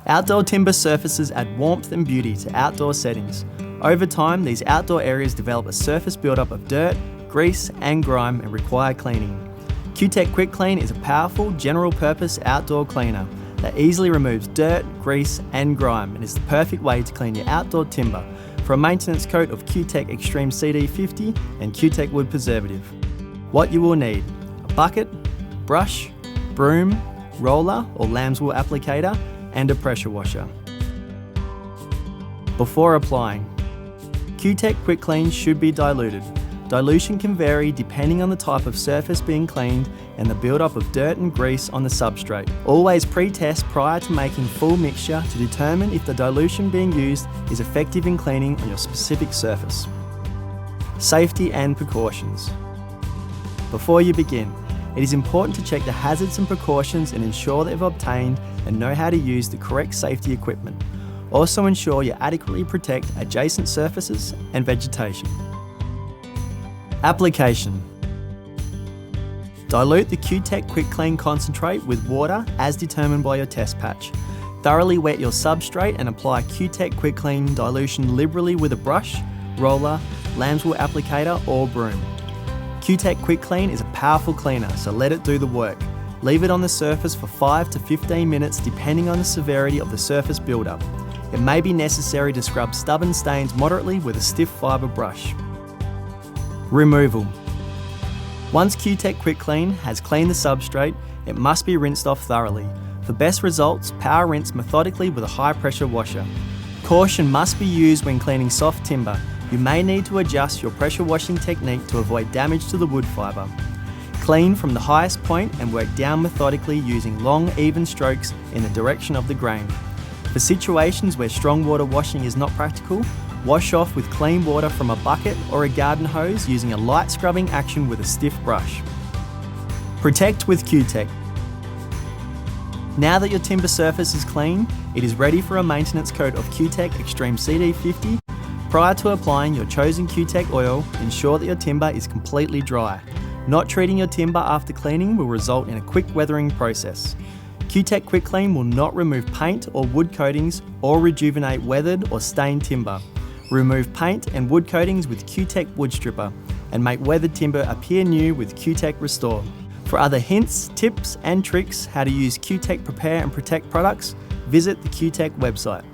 Outdoor timber surfaces add warmth and beauty to outdoor settings. Over time, these outdoor areas develop a surface buildup of dirt, grease and grime and require cleaning. CUTEK Quickclean is a powerful, general-purpose outdoor cleaner that easily removes dirt, grease and grime and is the perfect way to clean your outdoor timber for a maintenance coat of CUTEK Extreme CD50 and CUTEK Wood Preservative. What you will need: a bucket, brush, broom, roller or lambswool applicator and a pressure washer. Before applying, CUTEK Quickclean should be diluted. Dilution can vary depending on the type of surface being cleaned and the buildup of dirt and grease on the substrate. Always pre-test prior to making full mixture to determine if the dilution being used is effective in cleaning on your specific surface. Safety and precautions. Before you begin, it is important to check the hazards and precautions and ensure that you've obtained and know how to use the correct safety equipment. Also ensure you adequately protect adjacent surfaces and vegetation. Application. Dilute the CUTEK Quickclean concentrate with water as determined by your test patch. Thoroughly wet your substrate and apply CUTEK Quickclean dilution liberally with a brush, roller, lambswool applicator or broom. CUTEK Quickclean is a powerful cleaner, so let it do the work. Leave it on the surface for 5 to 15 minutes depending on the severity of the surface buildup. It may be necessary to scrub stubborn stains moderately with a stiff fibre brush. Removal. Once CUTEK Quickclean has cleaned the substrate, it must be rinsed off thoroughly. For best results, power rinse methodically with a high pressure washer. Caution must be used when cleaning soft timber. You may need to adjust your pressure washing technique to avoid damage to the wood fibre. Clean from the highest point and work down methodically using long, even strokes in the direction of the grain. For situations where strong water washing is not practical, wash off with clean water from a bucket or a garden hose using a light scrubbing action with a stiff brush. Protect with CUTEK. Now that your timber surface is clean, it is ready for a maintenance coat of CUTEK Extreme CD50. Prior to applying your chosen CUTEK oil, ensure that your timber is completely dry. Not treating your timber after cleaning will result in a quick weathering process. CUTEK Quickclean will not remove paint or wood coatings or rejuvenate weathered or stained timber. Remove paint and wood coatings with CUTEK Wood Stripper and make weathered timber appear new with CUTEK Restore. For other hints, tips and tricks how to use CUTEK Prepare and Protect products, visit the CUTEK website.